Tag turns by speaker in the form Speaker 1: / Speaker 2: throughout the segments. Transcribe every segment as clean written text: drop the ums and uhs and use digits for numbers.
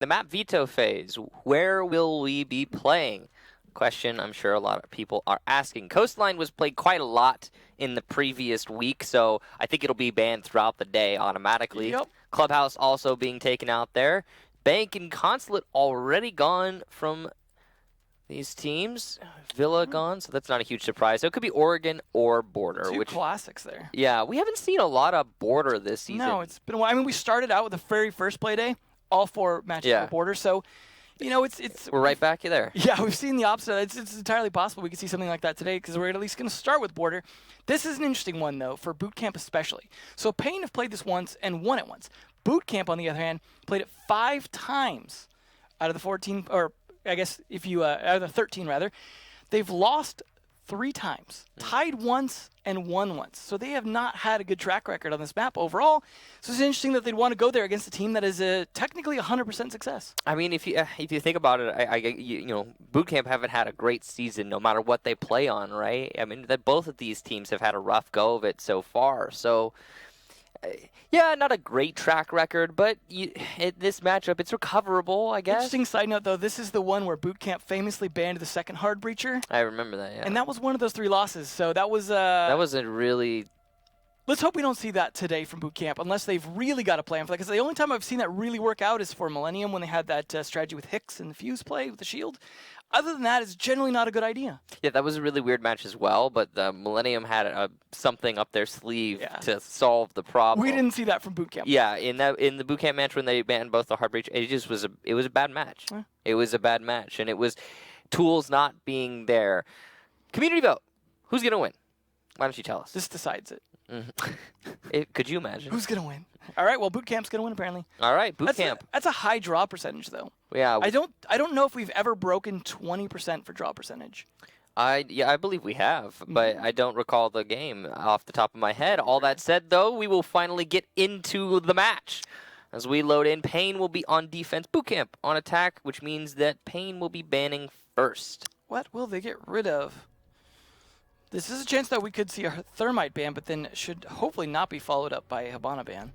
Speaker 1: The map veto phase. Where will we be playing? Question I'm sure a lot of people are asking. Coastline was played quite a lot in the previous week, so I think it'll be banned throughout the day automatically.
Speaker 2: Yep.
Speaker 1: Clubhouse also being taken out there. Bank and Consulate already gone from these teams. Villa gone, so that's not a huge surprise. So it could be Oregon or Border.
Speaker 2: Two classics there.
Speaker 1: Yeah, we haven't seen a lot of Border this season.
Speaker 2: No, it's been a while. I mean, we started out with the very first play day, all 4 matches for Border, so, you know, it's
Speaker 1: we're right back there.
Speaker 2: Yeah, we've seen the opposite. It's entirely possible we could see something like that today because we're at least going to start with Border. This is an interesting one, though, for BootKamp especially. So Pain have played this once and won it once. BootKamp, on the other hand, played it 5 times out of the 14, or I guess if you, out of the 13 rather. They've lost 3 times, tied once, and won once. So they have not had a good track record on this map overall. So it's interesting that they'd want to go there against a team that is technically 100% success.
Speaker 1: I mean, if you think about it, you know, BootKamp haven't had a great season no matter what they play on, right? I mean, that both of these teams have had a rough go of it so far. So, yeah, not a great track record, but this matchup, it's recoverable, I guess.
Speaker 2: Interesting side note, though, this is the one where BootKamp famously banned the second hard breacher.
Speaker 1: I remember that, yeah.
Speaker 2: And that was one of those 3 losses, so that was...
Speaker 1: that was a really...
Speaker 2: Let's hope we don't see that today from BootKamp, unless they've really got a plan for that. Because the only time I've seen that really work out is for Millennium when they had that strategy with Hicks and the Fuse play with the shield. Other than that, it's generally not a good idea.
Speaker 1: Yeah, that was a really weird match as well, but the Millennium had something up their sleeve to solve the problem.
Speaker 2: We didn't see that from BootKamp.
Speaker 1: Yeah, in the BootKamp match when they banned both the hard breach, it just was a bad match.
Speaker 2: Yeah.
Speaker 1: It was a bad match, and it was tools not being there. Community vote. Who's gonna win? Why don't you tell us?
Speaker 2: This decides it.
Speaker 1: Could you imagine?
Speaker 2: Who's going to win? All right, well, BootKamp's going to win, apparently.
Speaker 1: All right, BootKamp.
Speaker 2: That's a high draw percentage, though.
Speaker 1: Yeah.
Speaker 2: I don't know if we've ever broken 20% for draw percentage.
Speaker 1: I believe we have, but I don't recall the game off the top of my head. All that said, though, we will finally get into the match. As we load in, Pain will be on defense, BootKamp on attack, which means that Pain will be banning first.
Speaker 2: What will they get rid of? This is a chance that we could see a Thermite ban, but then should hopefully not be followed up by a Habana ban.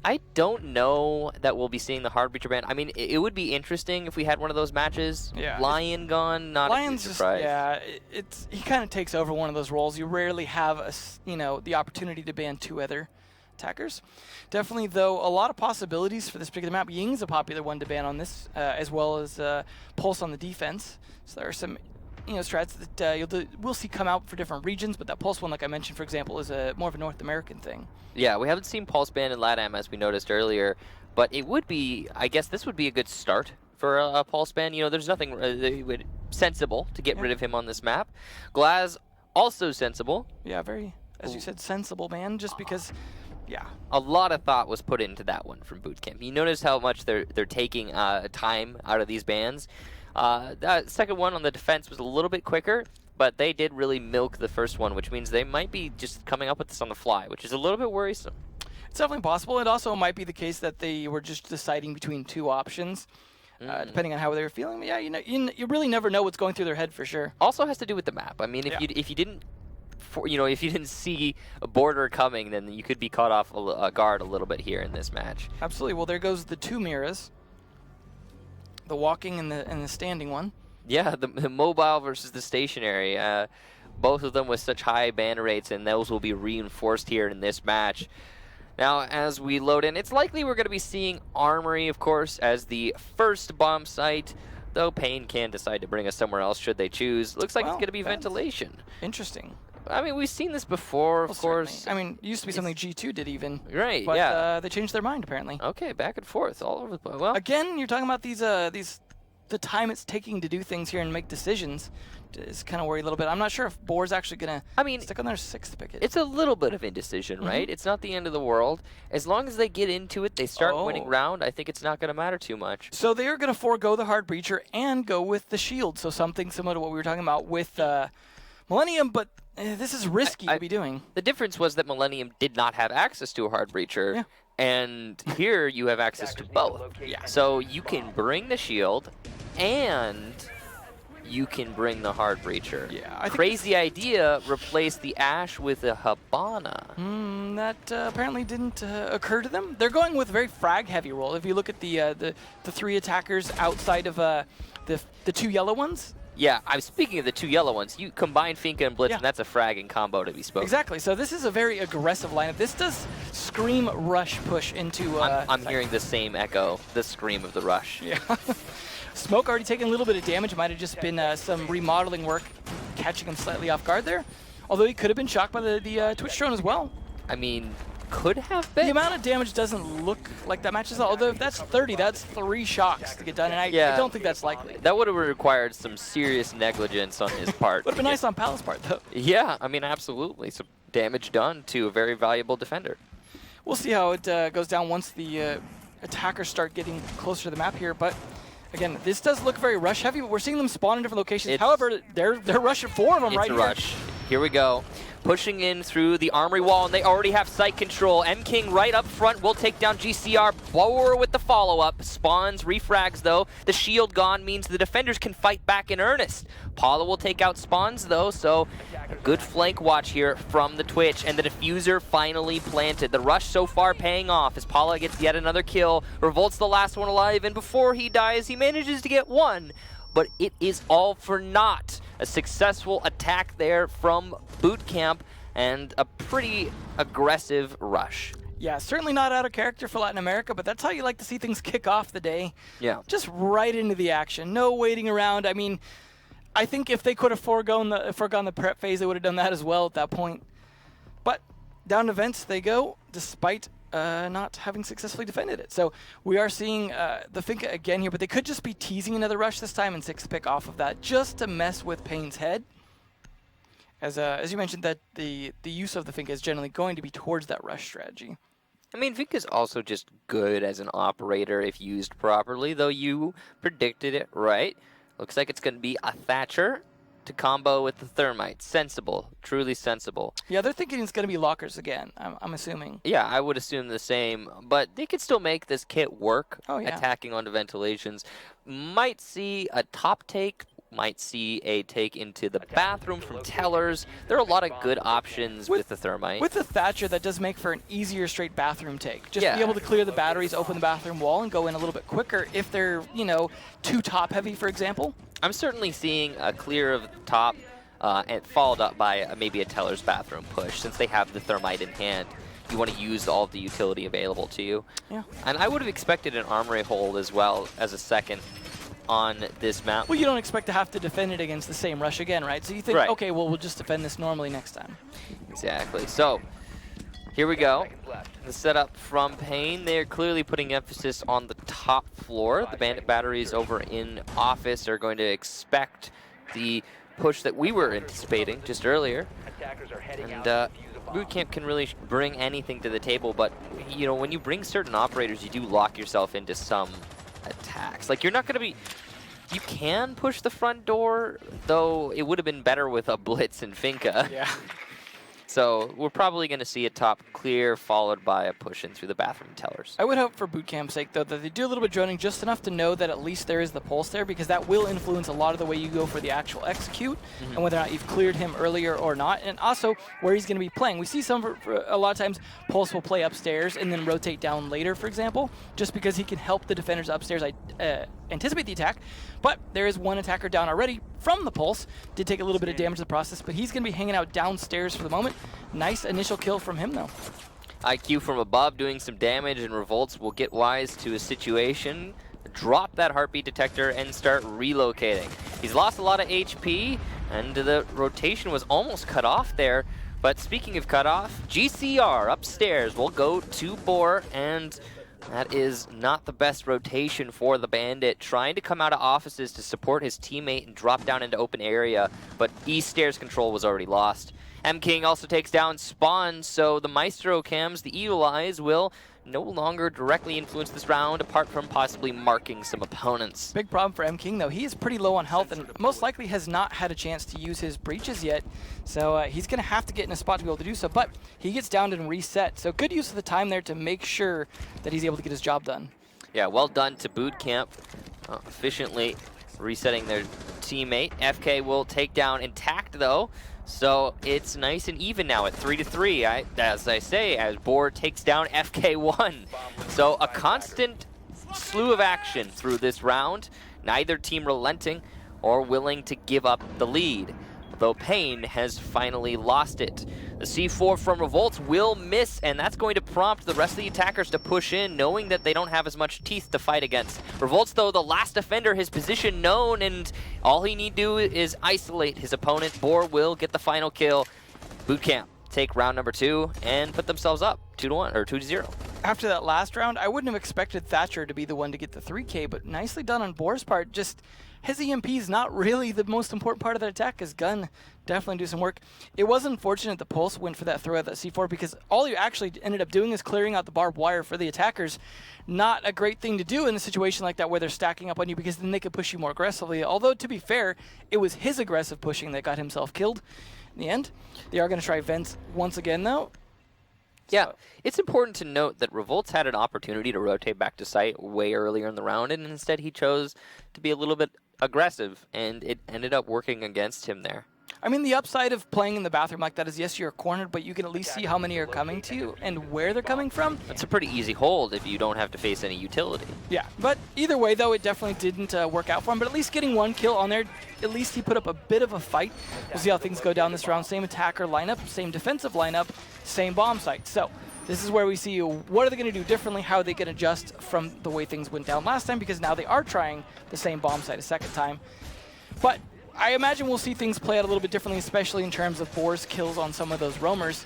Speaker 1: I don't know that we'll be seeing the hard breacher ban. I mean, it would be interesting if we had one of those matches.
Speaker 2: Yeah.
Speaker 1: Lion gone, not
Speaker 2: Lion's
Speaker 1: a surprise.
Speaker 2: he kind of takes over one of those roles. You rarely have the opportunity to ban 2 other attackers. Definitely, though, a lot of possibilities for this particular map. Ying's a popular one to ban on this, as well as Pulse on the defense. So there are some strats that we'll see come out for different regions, but that Pulse one, like I mentioned, for example, is more of a North American thing.
Speaker 1: Yeah, we haven't seen Pulse ban in LATAM, as we noticed earlier, but it would be, I guess this would be a good start for a Pulse ban. You know, there's nothing sensible to get rid of him on this map. Glaz, also sensible.
Speaker 2: Yeah, very, as you said, sensible ban, just because... Yeah.
Speaker 1: A lot of thought was put into that one from BootKamp. You notice how much they're taking time out of these bans. That second one on the defense was a little bit quicker, but they did really milk the first one, which means they might be just coming up with this on the fly, which is a little bit worrisome.
Speaker 2: It's definitely possible. It also might be the case that they were just deciding between 2 options, depending on how they were feeling. But yeah, you really never know what's going through their head for sure.
Speaker 1: Also has to do with the map. I mean, if you didn't see a Border coming, then you could be caught off guard a little bit here in this match.
Speaker 2: Absolutely. Well, there goes the 2 Miras. The walking and the standing one.
Speaker 1: Yeah, the mobile versus the stationary. Both of them with such high ban rates, and those will be reinforced here in this match. Now, as we load in, it's likely we're going to be seeing Armory, of course, as the first bomb site, though Pain can decide to bring us somewhere else should they choose. Looks like it's going to be Ventilation.
Speaker 2: Interesting.
Speaker 1: I mean, we've seen this before, of course.
Speaker 2: Certainly. I mean, it used to be something G2 did even.
Speaker 1: Right,
Speaker 2: but,
Speaker 1: yeah.
Speaker 2: They changed their mind, apparently.
Speaker 1: Okay, back and forth all over the place. Well,
Speaker 2: again, you're talking about the time it's taking to do things here and make decisions is kind of worry a little bit. I'm not sure if Boar's actually going to stick on their 6th picket.
Speaker 1: It's a little bit of indecision, right? It's not the end of the world. As long as they get into it, they start winning round, I think it's not going to matter too much.
Speaker 2: So they are going to forego the hard breacher and go with the shield. So something similar to what we were talking about with Millennium, but this is risky to be doing.
Speaker 1: The difference was that Millennium did not have access to a hard breacher.
Speaker 2: Yeah.
Speaker 1: And here you have access to both.
Speaker 2: Yeah.
Speaker 1: So you can bring the shield and you can bring the hard breacher.
Speaker 2: Yeah.
Speaker 1: Crazy idea, replace the Ash with a Habana.
Speaker 2: and that apparently didn't occur to them. They're going with very frag-heavy role. If you look at the 3 attackers outside of the 2 yellow ones.
Speaker 1: Yeah, I'm speaking of the 2 yellow ones. You combine Finka and Blitz,
Speaker 2: Yeah.
Speaker 1: and that's a fragging combo to be spoken.
Speaker 2: Exactly. So this is a very aggressive lineup. This does scream rush push into.
Speaker 1: I'm hearing the same echo, the scream of the rush.
Speaker 2: Yeah. Smoke already taking a little bit of damage. It might have just been some remodeling work, catching him slightly off guard there. Although he could have been shocked by the Twitch drone as well.
Speaker 1: I mean, could have been.
Speaker 2: The amount of damage doesn't look like that matches. Although if that's 30, that's 3 shocks to get done, and I don't think that's likely.
Speaker 1: That would have required some serious negligence on his part.
Speaker 2: Would have been nice on Pal's part, though.
Speaker 1: Yeah, I mean, absolutely. Some damage done to a very valuable defender.
Speaker 2: We'll see how it goes down once the attackers start getting closer to the map here, but again, this does look very rush heavy, but we're seeing them spawn in different locations. However, they're rushing 4 of them right here.
Speaker 1: It's a rush. Here we go. Pushing in through the armory wall, and they already have site control. M-King right up front will take down GCR. Blower with the follow-up. Spawns, refrags, though. The shield gone means the defenders can fight back in earnest. Paula will take out Spawns, though, so a good flank watch here from the Twitch. And the diffuser finally planted. The rush so far paying off as Paula gets yet another kill. Revolt's the last one alive, and before he dies, he manages to get 1. But it is all for naught. A successful attack there from BootKamp and a pretty aggressive rush.
Speaker 2: Yeah, certainly not out of character for Latin America, but that's how you like to see things kick off the day.
Speaker 1: Yeah.
Speaker 2: Just right into the action. No waiting around. I mean, I think if they could have foregone the prep phase, they would have done that as well at that point. But down to vents they go, despite not having successfully defended it. So we are seeing the Finka again here, but they could just be teasing another rush this time and 6-pick off of that just to mess with Payne's head. As you mentioned, that the use of the Finka is generally going to be towards that rush strategy.
Speaker 1: I mean, Finka's also just good as an operator if used properly, though you predicted it right. Looks like it's going to be a Thatcher to combo with the Thermite. Sensible. Truly sensible.
Speaker 2: Yeah, they're thinking it's going to be lockers again, I'm assuming.
Speaker 1: Yeah, I would assume the same, but they could still make this kit work.
Speaker 2: Oh, yeah.
Speaker 1: Attacking onto ventilations. Might see a top take. Might see a take into the bathroom from Tellers. There are a lot of good options with the Thermite.
Speaker 2: With the Thatcher, that does make for an easier straight bathroom take. Just
Speaker 1: Yeah.
Speaker 2: be able to clear the batteries, open the bathroom wall, and go in a little bit quicker if they're, too top heavy, for example.
Speaker 1: I'm certainly seeing a clear of the top and followed up by maybe a Teller's bathroom push. Since they have the Thermite in hand, you want to use all of the utility available to you.
Speaker 2: Yeah.
Speaker 1: And I would have expected an armory hold as well as a second on this map.
Speaker 2: Well, you don't expect to have to defend it against the same rush again, right? So you think,
Speaker 1: Right.
Speaker 2: okay, well, we'll just defend this normally next time.
Speaker 1: Exactly. So, here we go. The setup from Payne. They're clearly putting emphasis on the top floor. The Bandit batteries over in office are going to expect the push that we were anticipating just earlier. And BootKamp can really bring anything to the table, but when you bring certain operators, you do lock yourself into some attacks. Like, you're not going to be... You can push the front door, though it would have been better with a Blitz and Finka.
Speaker 2: Yeah.
Speaker 1: So we're probably going to see a top clear followed by a push in through the bathroom Tellers.
Speaker 2: I would hope for BootKamp's sake, though, that they do a little bit of droning just enough to know that at least there is the pulse there, because that will influence a lot of the way you go for the actual execute and whether or not you've cleared him earlier or not, and also where he's going to be playing. We see a lot of times Pulse will play upstairs and then rotate down later, for example, just because he can help the defenders upstairs anticipate the attack. But there is one attacker down already from the Pulse. Did take a little bit of damage in the process, but he's going to be hanging out downstairs for the moment. Nice initial kill from him, though.
Speaker 1: IQ from above doing some damage, and Revolts will get wise to a situation, drop that heartbeat detector, and start relocating. He's lost a lot of HP, and the rotation was almost cut off there. But speaking of cut off, GCR upstairs will go to Boar, and that is not the best rotation for the Bandit. Trying to come out of offices to support his teammate and drop down into open area, but East Stairs control was already lost. M-King also takes down Spawn, so the Maestro cams, the Evil Eyes, will no longer directly influence this round, apart from possibly marking some opponents.
Speaker 2: Big problem for M-King, though. He is pretty low on health and most likely has not had a chance to use his breaches yet. So he's going to have to get in a spot to be able to do so, but he gets down and reset. So good use of the time there to make sure that he's able to get his job done.
Speaker 1: Yeah, well done to BootKamp. Efficiently resetting their teammate. FK will take down intact though, so it's nice and even now at 3-3. As I say, as Boar takes down FK1. So a constant slew of action through this round, neither team relenting or willing to give up the lead, though Pain has finally lost it. The C4 from Revolts will miss, and that's going to prompt the rest of the attackers to push in, knowing that they don't have as much teeth to fight against. Revolts, though, the last defender, his position known, and all he need to do is isolate his opponent. Boar will get the final kill. BootKamp take round number 2 and put themselves up 2-1 or 2-0.
Speaker 2: After that last round, I wouldn't have expected Thatcher to be the one to get the 3K, but nicely done on Boar's part. Just his EMP is not really the most important part of that attack. His gun definitely do some work. It was unfortunate the Pulse went for that throw at that C4 because all you actually ended up doing is clearing out the barbed wire for the attackers. Not a great thing to do in a situation like that where they're stacking up on you, because then they could push you more aggressively. Although, to be fair, it was his aggressive pushing that got himself killed in the end. They are going to try vents once again, though.
Speaker 1: Yeah, it's important to note that Revolts had an opportunity to rotate back to site way earlier in the round, and instead he chose to be a little bit aggressive, and it ended up working against him there.
Speaker 2: I mean, the upside of playing in the bathroom like that is, yes, you're cornered, but you can at least see how many are coming to you and where they're coming from.
Speaker 1: It's a pretty easy hold if you don't have to face any utility.
Speaker 2: Yeah, but either way, though, it definitely didn't work out for him. But at least getting one kill on there, at least he put up a bit of a fight. We'll see how things go down this round. Same attacker lineup, same defensive lineup, same bomb site. So this is where we see what are they going to do differently, how they can adjust from the way things went down last time, because now they are trying the same bomb site a second time. But I imagine we'll see things play out a little bit differently, especially in terms of Boar's kills on some of those roamers.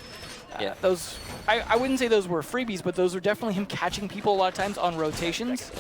Speaker 1: Yeah.
Speaker 2: Those, I wouldn't say those were freebies, but those were definitely him catching people a lot of times on rotations,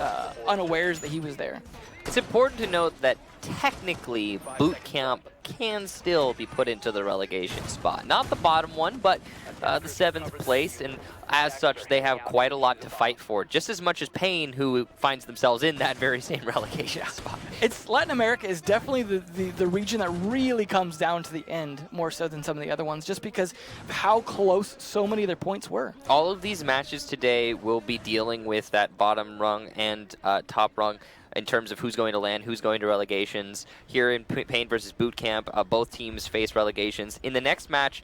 Speaker 2: unawares that he was there.
Speaker 1: It's important to note that technically BootKamp can still be put into the relegation spot. Not the bottom one, but the 7th place, and as such they have quite a lot to fight for, just as much as Pain, who finds themselves in that very same relegation spot.
Speaker 2: It's Latin America is definitely the region that really comes down to the end, more so than some of the other ones, just because of how close so many of their points were.
Speaker 1: All of these matches today will be dealing with that bottom rung and top rung in terms of who's going to land, who's going to relegations. Here in Pain versus BootKamp, both teams face relegations. In the next match,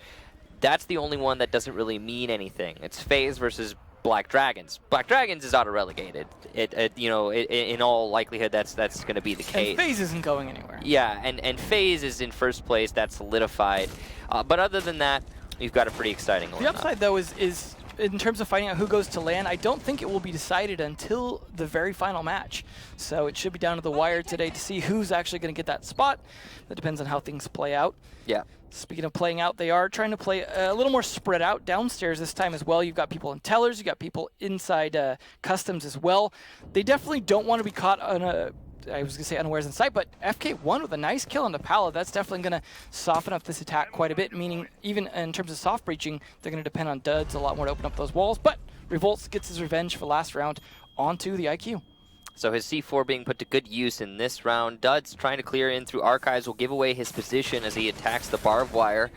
Speaker 1: that's the only one that doesn't really mean anything. It's FaZe versus Black Dragons. Black Dragons is auto-relegated. In all likelihood, that's going to be the case.
Speaker 2: And FaZe isn't going anywhere.
Speaker 1: Yeah, and FaZe is in first place. That's solidified. But other than that, you've got a pretty exciting one.
Speaker 2: The upside, though, is in terms of finding out who goes to LAN, I don't think it will be decided until the very final match. So it should be down to the wire today to see who's actually going to get that spot. That depends on how things play out.
Speaker 1: Yeah.
Speaker 2: Speaking of playing out, they are trying to play a little more spread out downstairs this time as well. You've got people in tellers, you've got people inside customs as well. They definitely don't want to be caught on I was going to say unawares in sight, but FK1 with a nice kill on the Pala, that's definitely going to soften up this attack quite a bit, meaning even in terms of soft breaching, they're going to depend on duds a lot more to open up those walls. But Revolts gets his revenge for last round onto the IQ.
Speaker 1: So his C4 being put to good use in this round. Duds trying to clear in through Archives will give away his position as he attacks the barbed wire.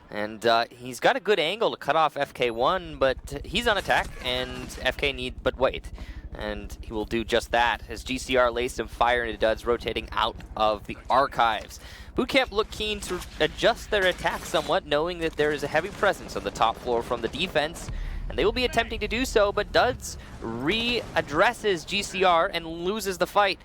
Speaker 1: And he's got a good angle to cut off FK1, but he's on attack, and FK need but wait. And he will do just that as GCR lays some fire into Duds, rotating out of the Archives. BootKamp look keen to adjust their attack somewhat, knowing that there is a heavy presence on the top floor from the defense, and they will be attempting to do so, but Duds readdresses GCR and loses the fight.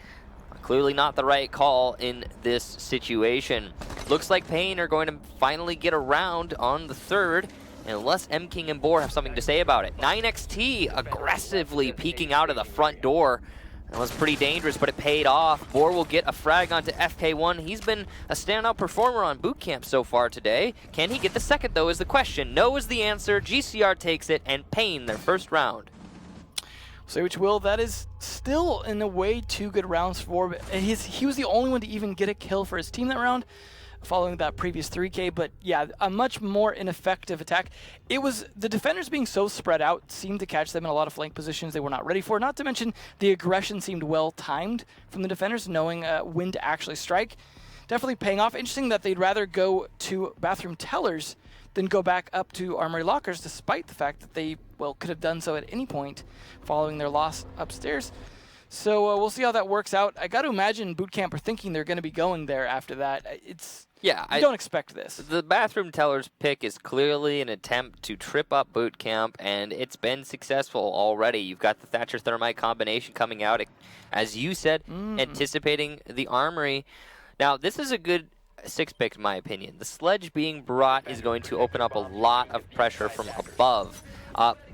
Speaker 1: Clearly not the right call in this situation. Looks like Pain are going to finally get around on the 3rd, unless M-King and Boar have something to say about it. 9XT aggressively peeking out of the front door. That was pretty dangerous, but it paid off. Boar will get a frag onto FK1. He's been a standout performer on BootKamp so far today. Can he get the second, though, is the question. No is the answer. GCR takes it, and Pain their first round.
Speaker 2: Say what you will, that is still, in a way, 2 good rounds for him. He was the only one to even get a kill for his team that round, following that previous 3K, but yeah, a much more ineffective attack. It was the defenders being so spread out seemed to catch them in a lot of flank positions they were not ready for, not to mention the aggression seemed well timed from the defenders, knowing when to actually strike. Definitely paying off. Interesting that they'd rather go to bathroom tellers than go back up to armory lockers, despite the fact that they, well, could have done so at any point following their loss upstairs. So we'll see how that works out. I got to imagine BootKamp are thinking they're going to be going there after that. I don't expect this.
Speaker 1: The bathroom teller's pick is clearly an attempt to trip up BootKamp, and it's been successful already. You've got the Thatcher Thermite combination coming out, as you said, anticipating the Armory. Now, this is a good 6-pick, in my opinion. The sledge being brought is going to open up a lot of pressure from above.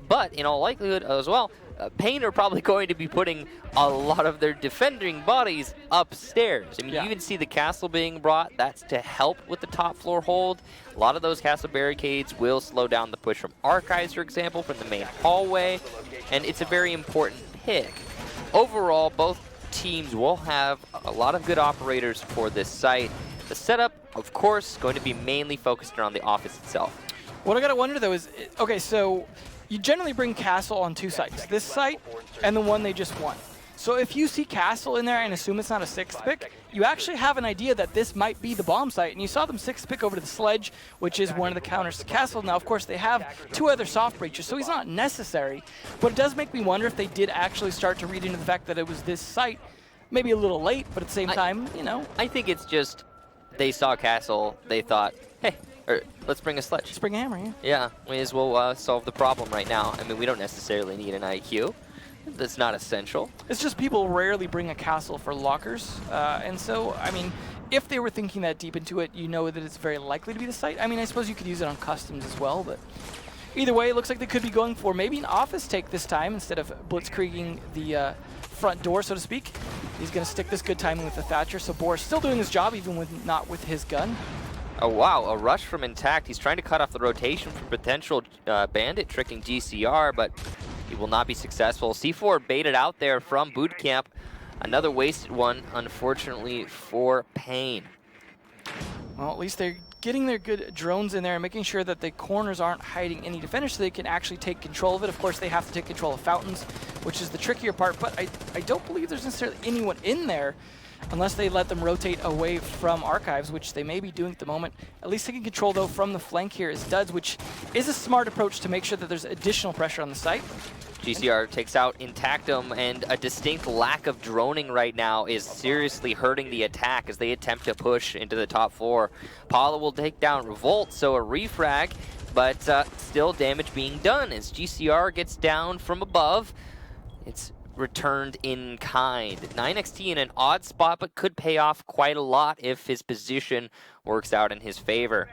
Speaker 1: But in all likelihood as well, Pain are probably going to be putting a lot of their defending bodies upstairs. I mean, you even see the castle being brought. That's to help with the top floor hold. A lot of those castle barricades will slow down the push from Archives, for example, from the main hallway. And it's a very important pick. Overall, both teams will have a lot of good operators for this site. The setup, of course, going to be mainly focused around the office itself.
Speaker 2: What I gotta wonder though is, okay, so you generally bring Castle on 2 sites, this site and the one they just won. So if you see Castle in there and assume it's not a 6th pick, you actually have an idea that this might be the bomb site. And you saw them 6th pick over to the Sledge, which is one of the counters to Castle. Now, of course, they have 2 other soft breachers, so he's not necessary. But it does make me wonder if they did actually start to read into the fact that it was this site. Maybe a little late, but at the same time, you know.
Speaker 1: I think it's just they saw Castle, they thought, hey, let's bring a sledge.
Speaker 2: Let's bring a hammer, yeah.
Speaker 1: Yeah, we as well solve the problem right now. I mean, we don't necessarily need an IQ. That's not essential.
Speaker 2: It's just people rarely bring a castle for lockers. And so, I mean, if they were thinking that deep into it, you know that it's very likely to be the site. I mean, I suppose you could use it on customs as well, but either way, it looks like they could be going for maybe an office take this time instead of blitzkrieging the front door, so to speak. He's going to stick this good timing with the Thatcher, so Boris still doing his job, even with not with his gun.
Speaker 1: Oh, wow, a rush from Intact. He's trying to cut off the rotation for potential bandit tricking GCR, but he will not be successful. C4 baited out there from BootKamp. Another wasted one, unfortunately, for Pain.
Speaker 2: Well, at least they're getting their good drones in there and making sure that the corners aren't hiding any defenders so they can actually take control of it. Of course, they have to take control of fountains, which is the trickier part, but I don't believe there's necessarily anyone in there unless they let them rotate away from Archives, which they may be doing at the moment. At least taking control, though, from the flank here is Duds, which is a smart approach to make sure that there's additional pressure on the site.
Speaker 1: GCR takes out Intactum, and a distinct lack of droning right now is seriously hurting the attack as they attempt to push into the top floor. Paula will take down Revolt, so a refrag, but still damage being done as GCR gets down from above. It's returned in kind. 9XT in an odd spot, but could pay off quite a lot if his position works out in his favor.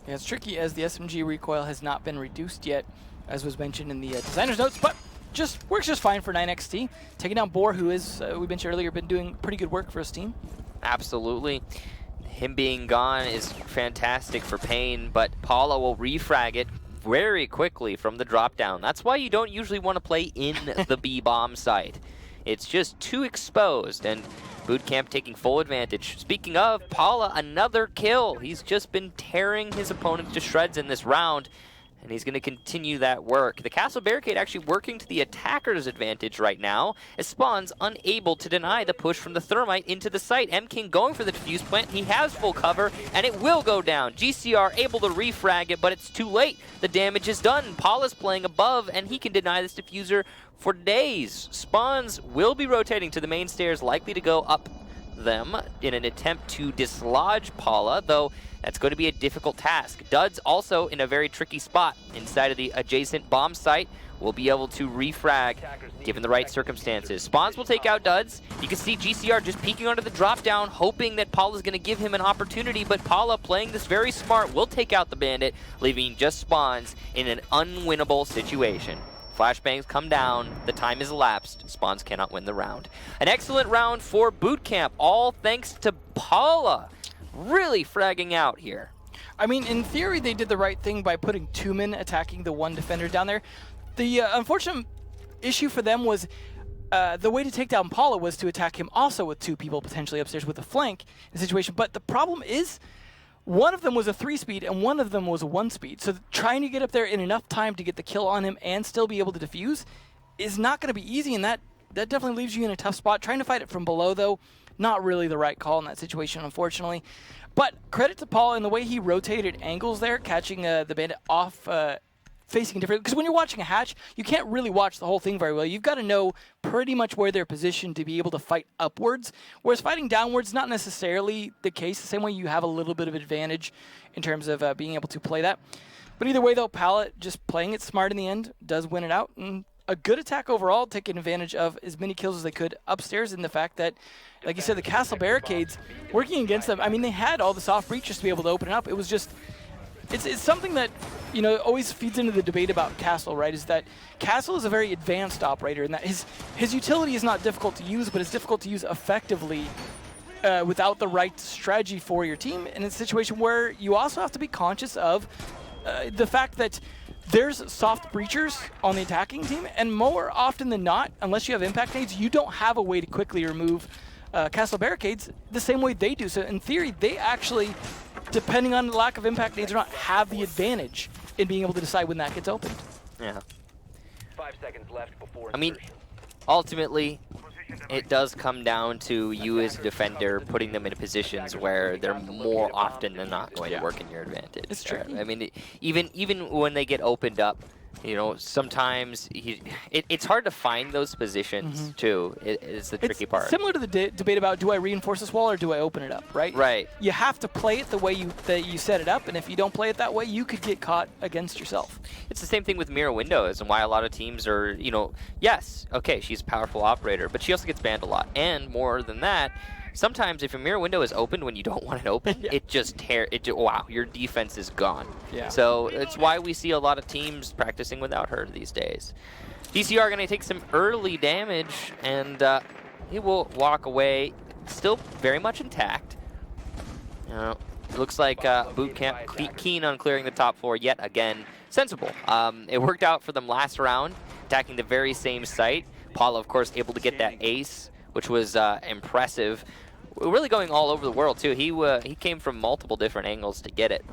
Speaker 2: Yeah, it's tricky as the SMG recoil has not been reduced yet, as was mentioned in the designer's notes, but just works just fine for 9XT. Taking down Boar, who is, we mentioned earlier, been doing pretty good work for his team.
Speaker 1: Absolutely. Him being gone is fantastic for Pain, but Paula will refrag it very quickly from the drop down. That's why you don't usually want to play in the B-bomb site. It's just too exposed, and BootKamp taking full advantage. Speaking of, Paula, another kill. He's just been tearing his opponent to shreds in this round, and he's going to continue that work. The castle barricade actually working to the attacker's advantage right now, as Spawn's unable to deny the push from the thermite into the site. M-King going for the defuse plant. He has full cover, and it will go down. GCR able to refrag it, but it's too late. The damage is done. Paula's playing above, and he can deny this diffuser for days. Spawns will be rotating to the main stairs, likely to go up them in an attempt to dislodge Paula, though that's going to be a difficult task. Duds also in a very tricky spot inside of the adjacent bomb site. Will be able to refrag given the right circumstances. Spawns will take out Duds. You can see GCR just peeking onto the drop down, hoping that Paula's going to give him an opportunity, but Paula, playing this very smart, will take out the bandit, leaving just Spawns in an unwinnable situation. Flashbangs come down, the time has elapsed, Spawns cannot win the round. An excellent round for BootKamp, all thanks to Paula. Really fragging out here.
Speaker 2: I mean, in theory, they did the right thing by putting 2 men attacking the 1 defender down there. The unfortunate issue for them was the way to take down Paula was to attack him also with 2 people potentially upstairs with a flank in the situation. But the problem is, one of them was a 3-speed and one of them was a 1-speed. So trying to get up there in enough time to get the kill on him and still be able to defuse is not going to be easy, and that definitely leaves you in a tough spot. Trying to fight it from below, though, not really the right call in that situation, unfortunately. But credit to Paul in the way he rotated angles there, catching the bandit off facing different, because when you're watching a hatch, you can't really watch the whole thing very well. You've got to know pretty much where they're positioned to be able to fight upwards, whereas fighting downwards, not necessarily the case. The same way you have a little bit of advantage in terms of being able to play that. But either way, though, Pallet just playing it smart in the end does win it out. And a good attack overall, taking advantage of as many kills as they could upstairs, and the fact that, like you said, the castle barricades working against them. I mean, they had all the soft breaches to be able to open it up. It was just, it's something that, you know, always feeds into the debate about Castle, right? Is that Castle is a very advanced operator, and that his utility is not difficult to use, but it's difficult to use effectively without the right strategy for your team. And it's a situation where you also have to be conscious of the fact that there's soft breachers on the attacking team, and more often than not, unless you have impact nades, you don't have a way to quickly remove castle barricades the same way they do. So in theory, they actually, depending on the lack of impact nades or not, have the advantage in being able to decide when that gets opened.
Speaker 1: Yeah.
Speaker 3: 5 seconds left before
Speaker 1: I mean, ultimately, it does come down to you as a defender putting them in positions where they're more often than not going to work in your advantage.
Speaker 2: It's tricky.
Speaker 1: I mean, even when they get opened up, you know, sometimes it's hard to find those positions too. It's the tricky part.
Speaker 2: Similar to the debate about, do I reinforce this wall or do I open it up, right?
Speaker 1: Right.
Speaker 2: You have to play it the way you set it up, and if you don't play it that way, you could get caught against yourself.
Speaker 1: It's the same thing with mirror windows, and why a lot of teams are, you know, yes, okay, she's a powerful operator, but she also gets banned a lot. And more than that, sometimes if a mirror window is opened when you don't want it open, it just wow, your defense is gone.
Speaker 2: Yeah.
Speaker 1: So it's why we see a lot of teams practicing without her these days. DCR going to take some early damage, and he will walk away, still very much intact. It looks like BootKamp keen on clearing the top floor yet again. Sensible. It worked out for them last round, attacking the very same site. Paula, of course, able to get that ace, which was impressive. Really going all over the world, too. He came from multiple different angles to get it.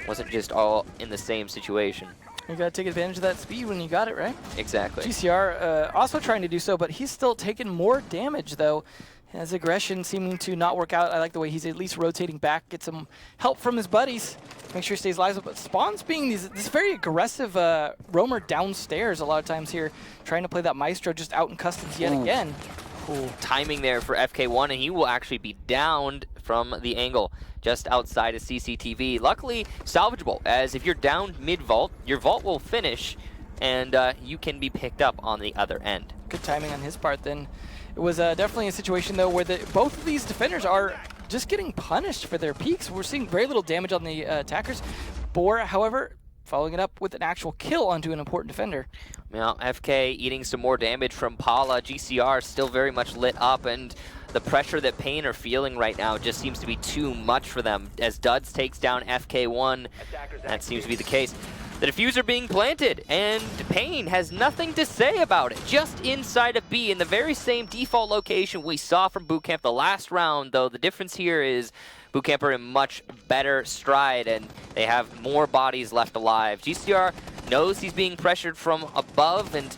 Speaker 1: Wasn't just all in the same situation.
Speaker 2: You got to take advantage of that speed when you got it, right?
Speaker 1: Exactly.
Speaker 2: GCR also trying to do so, but he's still taking more damage, though. His aggression seeming to not work out. I like the way he's at least rotating back, get some help from his buddies, make sure he stays alive. But Spawn's being this very aggressive roamer downstairs a lot of times here, trying to play that Maestro just out in customs yet again.
Speaker 1: Cool timing there for FK1, and he will actually be downed from the angle just outside of CCTV. Luckily, salvageable, as if you're down mid-vault, your vault will finish, and you can be picked up on the other end.
Speaker 2: Good timing on his part then. It was definitely a situation, though, where both of these defenders are just getting punished for their peaks. We're seeing very little damage on the attackers. Boar, however, following it up with an actual kill onto an important defender.
Speaker 1: Now, FK eating some more damage from Paula. GCR still very much lit up, and the pressure that Pain are feeling right now just seems to be too much for them. As Duds takes down FK1, that seems to be the case. The diffuser being planted, and Pain has nothing to say about it. Just inside of B, in the very same default location we saw from BootKamp the last round, though the difference here is BootKamp are in much better stride, and they have more bodies left alive. GCR knows he's being pressured from above and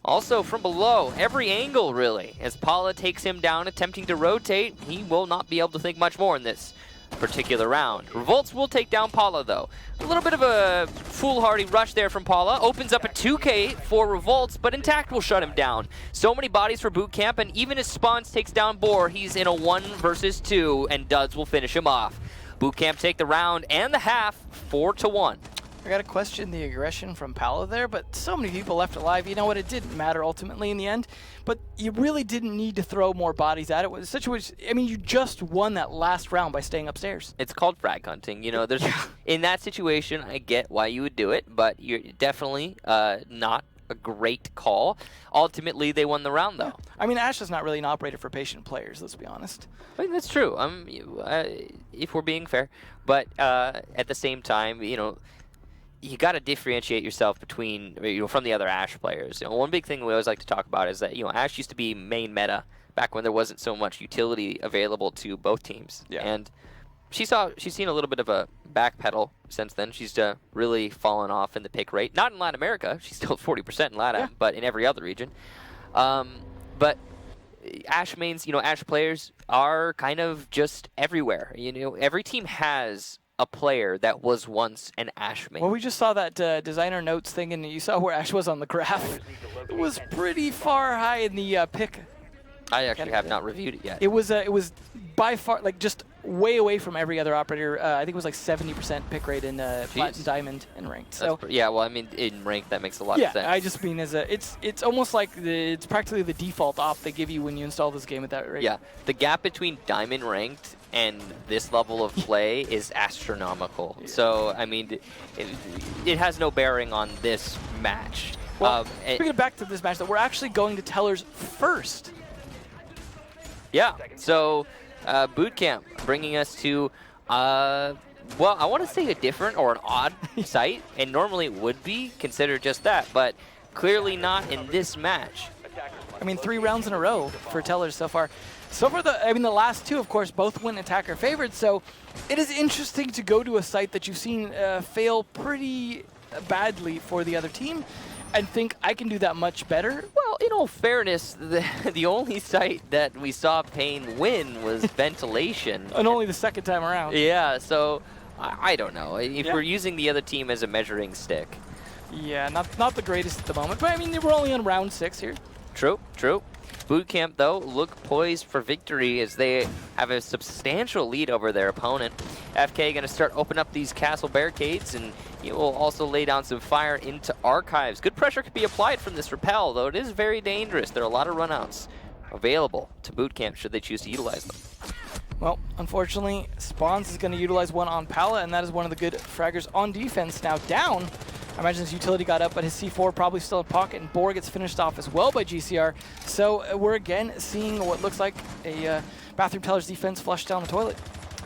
Speaker 1: also from below. Every angle, really. As Paula takes him down, attempting to rotate, he will not be able to think much more in this particular round. Revolts will take down Paula, though. A little bit of a foolhardy rush there from Paula. Opens up a 2K for Revolts, but Intact will shut him down. So many bodies for BootKamp, and even as Spawns takes down Boar, he's in a 1 versus 2, and Duds will finish him off. BootKamp take the round and the half, 4-1.
Speaker 2: I got to question the aggression from Paolo there, but so many people left alive. You know what? It didn't matter ultimately in the end, but you really didn't need to throw more bodies at it. It was such a, I mean, you just won that last round by staying upstairs.
Speaker 1: It's called frag hunting. You know, there's in that situation, I get why you would do it, but you're definitely not a great call. Ultimately, they won the round, though.
Speaker 2: Yeah. I mean, Ashe is not really an operator for patient players, let's be honest.
Speaker 1: I mean, that's true. If we're being fair, but at the same time, you know, you got to differentiate yourself between, you know, from the other Ashe players. You know, one big thing we always like to talk about is that, you know, Ashe used to be main meta back when there wasn't so much utility available to both teams.
Speaker 2: Yeah.
Speaker 1: And she's seen a little bit of a backpedal since then. She's really fallen off in the pick rate. Not in Latin America. She's still 40% in LATAM, but in every other region. But Ashe mains, you know, Ashe players are kind of just everywhere. You know, every team has a player that was once an Ashmate.
Speaker 2: Well, we just saw that designer notes thing, and you saw where Ash was on the graph. It was pretty far high in the pick.
Speaker 1: I actually have not reviewed it yet.
Speaker 2: It was by far, like, just way away from every other operator. I think it was like 70% pick rate in Platinum, Diamond, and Ranked. So
Speaker 1: yeah, well, I mean, in Ranked, that makes a lot of sense.
Speaker 2: Yeah, I just mean it's almost like it's practically the default op they give you when you install this game at that rate.
Speaker 1: Yeah, the gap between Diamond Ranked and this level of play is astronomical. Yeah. So, I mean, it has no bearing on this match.
Speaker 2: Well, bringing it back to this match, though, we're actually going to Tellers first.
Speaker 1: Yeah, so BootKamp bringing us to, well, I want to say a different or an odd site, and normally it would be considered just that, but clearly not in this match.
Speaker 2: I mean, 3 rounds in a row for Tellers so far. So far, the last 2, of course, both went attacker favored, so it is interesting to go to a site that you've seen fail pretty badly for the other team and think I can do that much better.
Speaker 1: Well, in all fairness, the only site that we saw Pain win was Ventilation.
Speaker 2: And only the second time around.
Speaker 1: Yeah, so I don't know. If we're using the other team as a measuring stick.
Speaker 2: Yeah, not the greatest at the moment, but I mean, we're only on round 6 here.
Speaker 1: True, true. BootKamp, though, look poised for victory as they have a substantial lead over their opponent. FK going to start opening up these castle barricades, and he will also lay down some fire into Archives. Good pressure could be applied from this rappel, though it is very dangerous. There are a lot of runouts available to BootKamp should they choose to utilize them.
Speaker 2: Well, unfortunately, Spawns is going to utilize one on Pala, and that is one of the good fraggers on defense. Now down. I imagine his utility got up, but his C4 probably still in pocket, and Boar gets finished off as well by GCR. So we're again seeing what looks like a Bathroom Teller's defense flush down the toilet.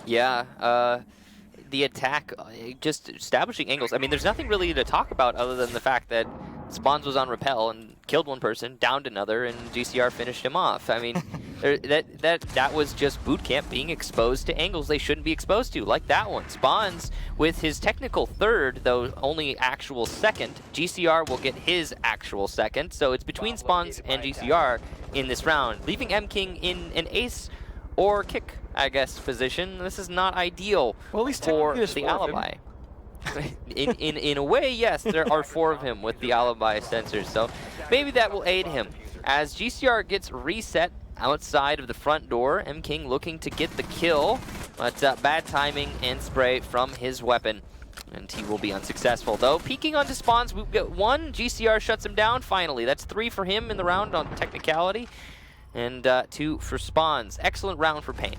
Speaker 1: Yeah, the attack, just establishing angles. I mean, there's nothing really to talk about other than the fact that Spawns was on rappel and killed one person, downed another, and GCR finished him off. I mean, that was just BootKamp being exposed to angles they shouldn't be exposed to, like that one. Spawns with his technical third, though only actual second. GCR will get his actual second, so it's between Spawns and GCR in this round, leaving MKing in an ace or kick, I guess, position. This is not ideal
Speaker 2: well, at least
Speaker 1: for the alibi. in a way, yes, there are 4 of him with the alibi sensors, so maybe that will aid him. As GCR gets reset outside of the front door, MKing looking to get the kill, but bad timing and spray from his weapon, and he will be unsuccessful. Though, peeking onto Spawns, we've got 1, GCR shuts him down finally. That's 3 for him in the round on technicality, and 2 for Spawns. Excellent round for Pain.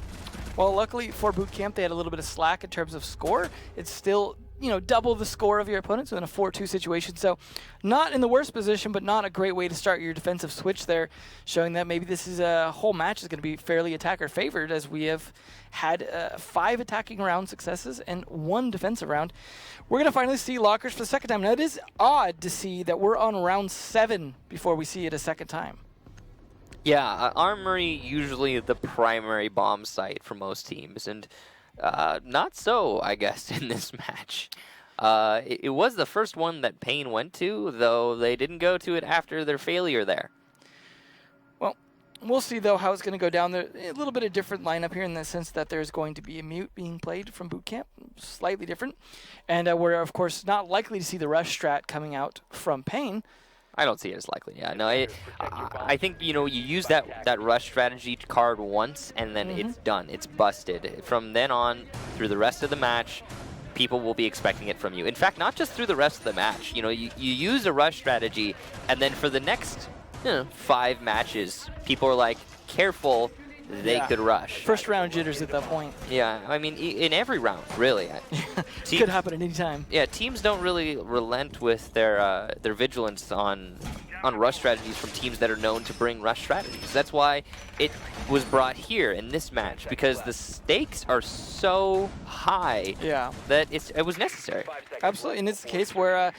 Speaker 2: Well, luckily for BootKamp, they had a little bit of slack in terms of score. It's still, you know, double the score of your opponent, so in a 4-2 situation. So not in the worst position, but not a great way to start your defensive switch there, showing that maybe this is a whole match is going to be fairly attacker favored, as we have had 5 attacking round successes and 1 defensive round. We're going to finally see lockers for the second time. Now, it is odd to see that we're on round 7 before we see it a second time.
Speaker 1: Yeah, Armory usually the primary bomb site for most teams, and not so, I guess, in this match. It was the first one that Pain went to, though they didn't go to it after their failure there.
Speaker 2: Well, we'll see, though, how it's going to go down. There a little bit of different lineup here in the sense that there's going to be a mute being played from BootKamp, slightly different. And we're, of course, not likely to see the rush strat coming out from Pain.
Speaker 1: I don't see it as likely. Yeah, no, I think, you know, you use that rush strategy card once, and then it's done. It's busted. From then on, through the rest of the match, people will be expecting it from you. In fact, not just through the rest of the match. You know, you use a rush strategy, and then for the next 5 matches, people are like, careful, they could rush.
Speaker 2: First round jitters at that point.
Speaker 1: Yeah, I mean, in every round, really.
Speaker 2: Could happen at any time.
Speaker 1: Yeah, teams don't really relent with their vigilance on rush strategies from teams that are known to bring rush strategies. That's why it was brought here in this match, because the stakes are so high that it was necessary.
Speaker 2: Absolutely, and it's the case where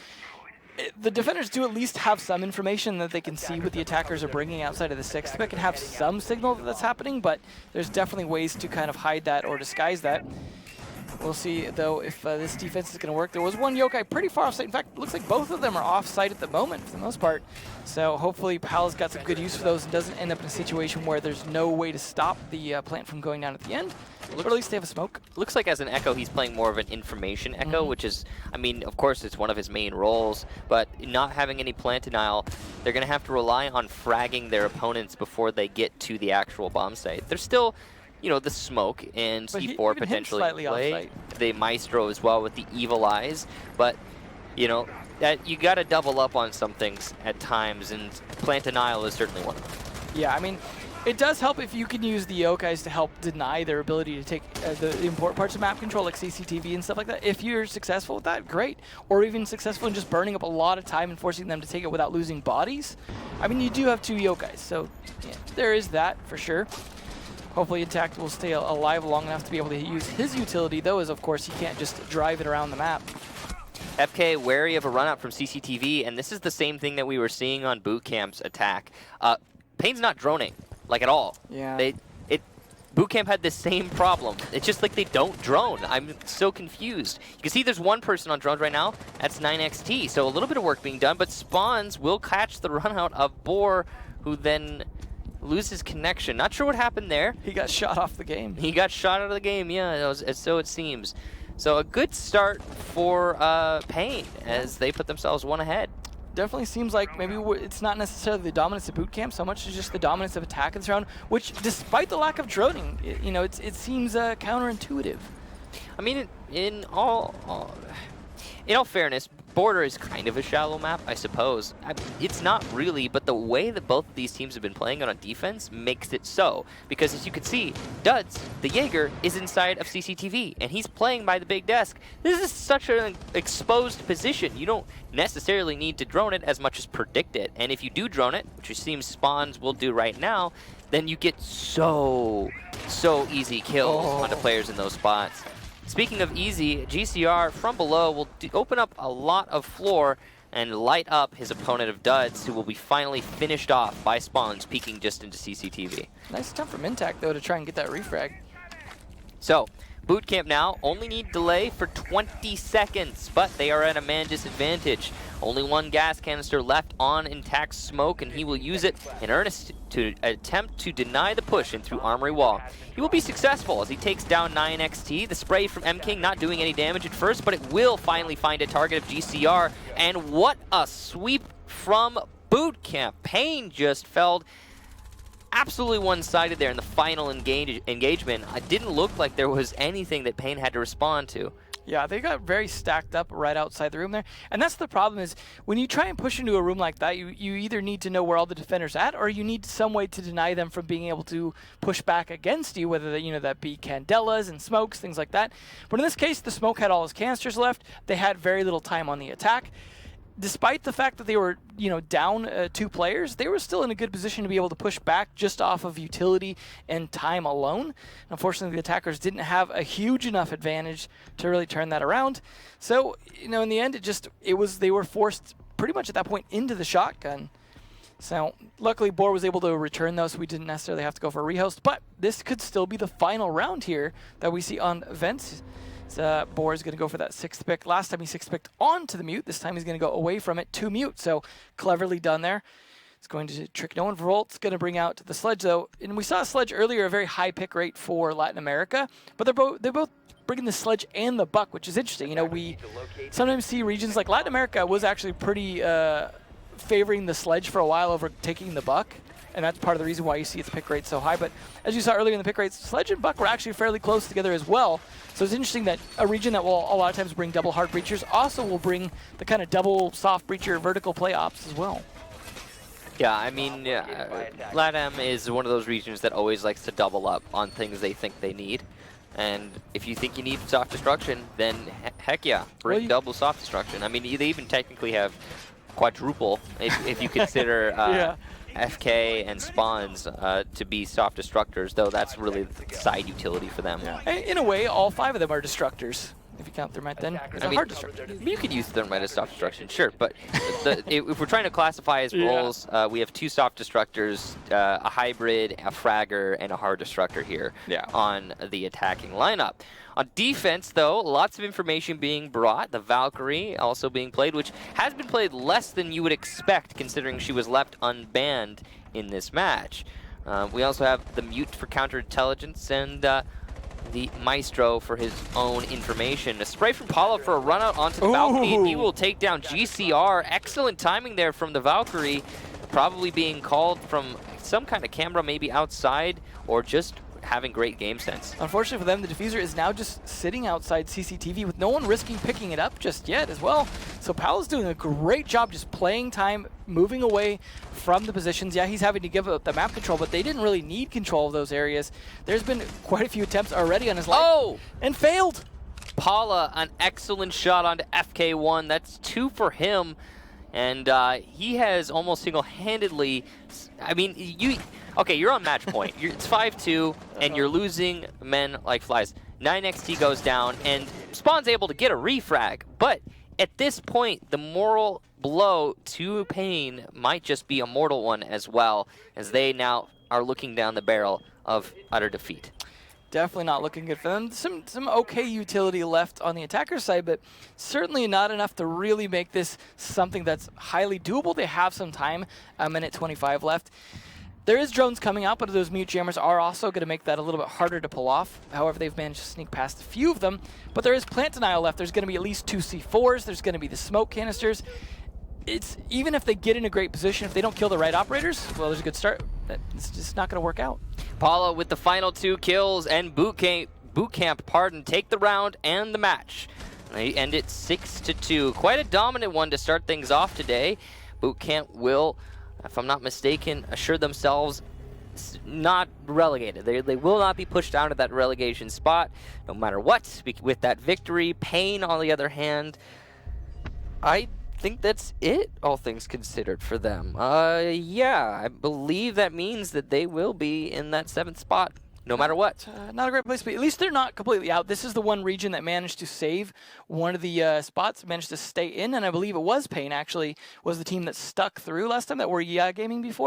Speaker 2: the defenders do at least have some information that they can see what the attackers are bringing outside of the 6th pick and have some signal that that's happening, but there's definitely ways to kind of hide that or disguise that. We'll see, though, if this defense is going to work. There was one yokai pretty far off-site. In fact, it looks like both of them are off-site at the moment for the most part. So hopefully Pal's got some good use for those and doesn't end up in a situation where there's no way to stop the plant from going down at the end. Or at least they have a smoke.
Speaker 1: Looks like as an Echo, he's playing more of an information Echo, which is, I mean, of course, it's one of his main roles, but not having any plant denial, they're going to have to rely on fragging their opponents before they get to the actual bomb site. There's still, you know, the smoke and
Speaker 2: But
Speaker 1: C4 potentially
Speaker 2: slightly
Speaker 1: play.
Speaker 2: off-site.
Speaker 1: The Maestro as well with the evil eyes, but, you know, that you got to double up on some things at times, and plant denial is certainly one of them.
Speaker 2: Yeah, I mean, it does help if you can use the Yokais to help deny their ability to take the important parts of map control, like CCTV and stuff like that. If you're successful with that, great. Or even successful in just burning up a lot of time and forcing them to take it without losing bodies. I mean, you do have 2 Yokais, so yeah, there is that for sure. Hopefully Intact will stay alive long enough to be able to use his utility, though, as of course he can't just drive it around the map.
Speaker 1: FK wary of a run-up from CCTV, and this is the same thing that we were seeing on BootKamp's attack. Pain's not droning. Like at all.
Speaker 2: Yeah.
Speaker 1: BootKamp had the same problem. It's just like they don't drone. I'm so confused. You can see there's one person on drones right now. That's 9XT. So a little bit of work being done, but Spawns will catch the run out of Boar, who then loses connection. Not sure what happened there.
Speaker 2: He got shot off the game.
Speaker 1: He got shot out of the game, yeah, so it seems. So a good start for Pain as they put themselves one ahead.
Speaker 2: Definitely seems like maybe it's not necessarily the dominance of BootKamp so much as just the dominance of attack in this round, which, despite the lack of droning, you know, it seems counterintuitive.
Speaker 1: I mean, in all fairness, Border is kind of a shallow map, I suppose. It's not really, but the way that both of these teams have been playing on defense makes it so. Because as you can see, Duds, the Jaeger, is inside of CCTV, and he's playing by the big desk. This is such an exposed position. You don't necessarily need to drone it as much as predict it. And if you do drone it, which it seems Spawns will do right now, then you get so easy kills onto players in those spots. Speaking of easy, GCR from below will open up a lot of floor and light up his opponent of Duds, who will be finally finished off by Spawns, peeking just into CCTV.
Speaker 2: Nice attempt from Intact, though, to try and get that refrag.
Speaker 1: So, BootKamp now only need delay for 20 seconds, but they are at a man disadvantage. Only one gas canister left on Intact Smoke, and he will use it in earnest to attempt to deny the push in through Armory Wall. He will be successful as he takes down 9XT. The spray from M-King not doing any damage at first, but it will finally find a target of GCR. And what a sweep from BootKamp. Pain just felled absolutely one-sided there in the final engagement. It didn't look like there was anything that Pain had to respond to.
Speaker 2: Yeah, they got very stacked up right outside the room there. And that's the problem is when you try and push into a room like that, you either need to know where all the defenders are at, or you need some way to deny them from being able to push back against you, whether that be Candelas and smokes, things like that. But in this case, the smoke had all his canisters left. They had very little time on the attack. Despite the fact that they were, down 2 players, they were still in a good position to be able to push back just off of utility and time alone. Unfortunately, the attackers didn't have a huge enough advantage to really turn that around. So, in the end, they were forced pretty much at that point into the shotgun. So, luckily, Boar was able to return those, so we didn't necessarily have to go for a rehost. But this could still be the final round here that we see on events. Boar is going to go for that 6th pick. Last time he 6th picked onto the mute. This time he's going to go away from it to mute. So cleverly done there. It's going to trick no one. Volt's going to bring out the Sledge, though. And we saw Sledge earlier, a very high pick rate for Latin America. But they're both bringing the Sledge and the Buck, which is interesting. We sometimes see regions like Latin America was actually pretty favoring the Sledge for a while over taking the Buck. And that's part of the reason why you see its pick rate so high. But as you saw earlier in the pick rates, Sledge and Buck were actually fairly close together as well. So it's interesting that a region that will a lot of times bring double hard breachers also will bring the kind of double soft breacher vertical play ops as well.
Speaker 1: Yeah, I mean, LATAM is one of those regions that always likes to double up on things they think they need. And if you think you need soft destruction, then heck yeah, bring double soft destruction. I mean, they even technically have quadruple if you consider
Speaker 2: yeah.
Speaker 1: FK and Spawns to be soft destructors, though that's really the side utility for them.
Speaker 2: Yeah. In a way, all 5 of them are destructors. If you count Thermite, then it's a hard destructor.
Speaker 1: You could use Thermite as soft destruction, sure, but if we're trying to classify as roles, we have 2 soft destructors, a hybrid, a fragger, and a hard destructor here on the attacking lineup. On defense, though, lots of information being brought. The Valkyrie also being played, which has been played less than you would expect, considering she was left unbanned in this match. We also have the Mute for counterintelligence, and the Maestro for his own information. A spray from Paulo for a run out onto the balcony, and he will take down GCR. Excellent timing there from the Valkyrie, probably being called from some kind of camera, maybe outside, or just having great game sense.
Speaker 2: Unfortunately for them, the diffuser is now just sitting outside CCTV with no one risking picking it up just yet as well. So Paolo's doing a great job just playing time, moving away from the positions. Yeah, he's having to give up the map control, but they didn't really need control of those areas. There's been quite a few attempts already on his life.
Speaker 1: Oh!
Speaker 2: And failed!
Speaker 1: Paula, an excellent shot onto FK1. That's 2 for him. And he has almost single-handedly, I mean, you're on match point. It's 5-2, and you're losing men like flies. 9XT goes down, and Spawn's able to get a refrag. But at this point, the moral blow to Pain might just be a mortal one as well, as they now are looking down the barrel of utter defeat.
Speaker 2: Definitely not looking good for them. Some okay utility left on the attacker side, but certainly not enough to really make this something that's highly doable. They have some time, a minute 25 left. There is drones coming out, but those mute jammers are also going to make that a little bit harder to pull off. However, they've managed to sneak past a few of them, but there is plant denial left. There's going to be at least 2 C4s. There's going to be the smoke canisters. It's even if they get in a great position, if they don't kill the right operators, well, there's a good start. It's just not going to work out.
Speaker 1: Paulo with the final 2 kills, and BootKamp, take the round and the match. They end it 6-2. Quite a dominant one to start things off today. BootKamp will, if I'm not mistaken, assure themselves not relegated. They will not be pushed down to that relegation spot, no matter what. With that victory, Pain, on the other hand, I think that's it, all things considered, for them. Yeah, I believe that means that they will be in that 7th spot, no matter what.
Speaker 2: Not a great place, but at least they're not completely out. This is the one region that managed to save one of the spots, managed to stay in, and I believe it was Pain, actually, was the team that stuck through last time that were gaming before.